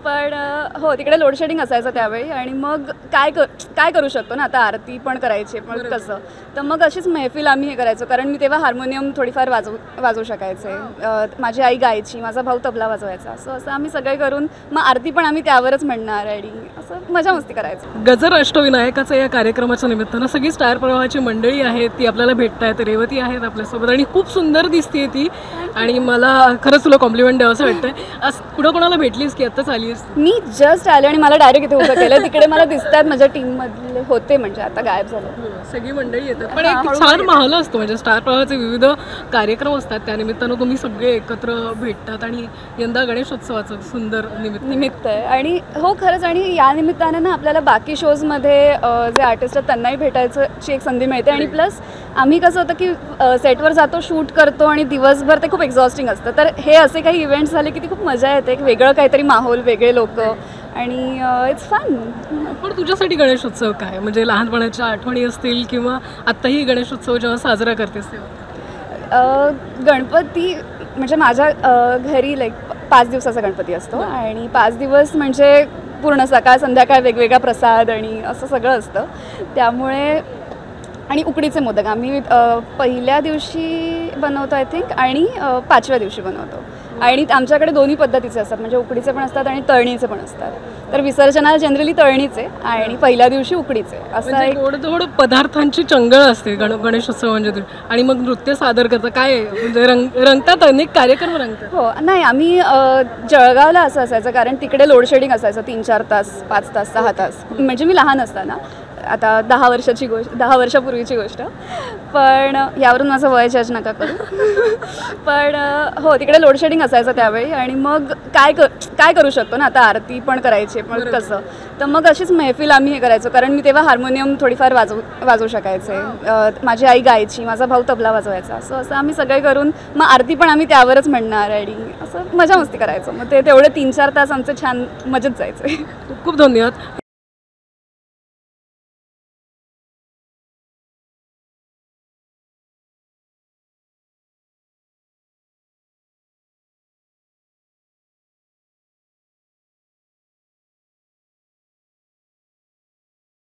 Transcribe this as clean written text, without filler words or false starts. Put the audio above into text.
पण हो तिकडे लोड शेडिंग असायचं त्यावेळी आणि मग काय करू शकतो ना आता आरती पण करायची पण कसं तर मग अशीच महफिल आम्ही हे करायचो कारण मी तेव्हा हार्मोनियम थोडीफार वाजवू शकायचे माझी आई गायची माझा भाऊ तबला वाजवायचा असं आम्ही सगळे करून मग आरती पण आम्ही त्यावरच म्हणणार आणि असं मजा मस्ती करायचं. गजर अष्टविनायकाचं या कार्यक्रमाच्या निमित्तानं सगळी स्टार प्रवाहाची मंडळी आहेत ती आपल्याला भेटतायत. रेवती आहेत आपल्यासोबत आणि खूप सुंदर दिसते ती आणि मला खरंच तुला कॉम्प्लिमेंट द्यावं असं वाटतंय. आज कुठं कोणाला भेटलीस की आत्ताच आलीस? मी जस्ट आले आणि मला डायरेक्ट इथे उभं केलं. तिकडे मला दिसतात माझ्या टीममधले होते म्हणजे आता गायब झालं. सगळी मंडळी येतात पण एक छान माहोल असतो म्हणजे स्टार प्रवाहाचे विविध कार्यक्रम असतात त्यानिमित्तानं तुम्ही सगळे एकत्र भेटतात आणि यंदा गणेशोत्सवाचं सुंदर निमित्त आहे आणि हो खरंच आणि या निमित्तानं ना आपल्याला बाकी शोजमध्ये जे आर्टिस्ट आहेत त्यांनाही भेटायची एक संधी मिळते आणि प्लस आम्ही कसं होतं की सेटवर जातो शूट करतो आणि दिवसभर ते खूप एक्झॉस्टिंग असतं तर हे असे काही इव्हेंट्स झाले की ती खूप मजा येते एक वेगळं काहीतरी माहोल वेगळे लोक आणि इट्स फन. पण तुझ्यासाठी गणेशोत्सव काय म्हणजे लहानपणाच्या आठवणी असतील किंवा आत्ताही गणेशोत्सव जेव्हा साजरा करतेस तेव्हा? गणपती म्हणजे माझ्या घरी लाईक 5 दिवसाचा गणपती असतो आणि 5 दिवस म्हणजे पूर्ण सकाळ संध्याकाळ वेगवेगळा प्रसाद आणि असं सगळं असतं त्यामुळे आणि उकडीचे मोदक आम्ही पहिल्या दिवशी बनवतो आय थिंक आणि 5व्या दिवशी बनवतो आणि आमच्याकडे दोन्ही पद्धतीचे असतात म्हणजे उकडीचे पण असतात आणि तळणीचे पण असतात. तर विसर्जनाला जनरली तळणीचे आणि पहिल्या दिवशी उकडीचे असं एक गोड पदार्थांची चंगळ असते गणेशोत्सव म्हणजे आणि मग नृत्य सादर करतं काय म्हणजे रंगतात अनेक कार्यक्रम रंगतात. हो नाही आम्ही जळगावला असं असायचं कारण तिकडे लोड शेडिंग असायचं 3-4 तास 5 तास 6 तास म्हणजे मी लहान असताना आता 10 वर्षापूर्वीची गोष्ट पण यावरून माझं वय जज नका करू पण हो तिकडे लोड शेडिंग असायचं त्यावेळी आणि मग काय करू शकतो ना आता आरती पण करायची पण कसं तर मग अशीच महफिल आम्ही हे करायचो कारण मी तेव्हा हार्मोनियम थोडीफार वाजवू शकायचे माझी आई गायची माझा भाऊ तबला वाजवायचा असं आम्ही सगळे करून मग आरती पण आम्ही त्यावरच म्हणणार आणि असं मजा मस्ती करायचो मग ते तेवढे 3-4 तास आमचे छान मजेत जायचे. खूप खूप धन्यवाद.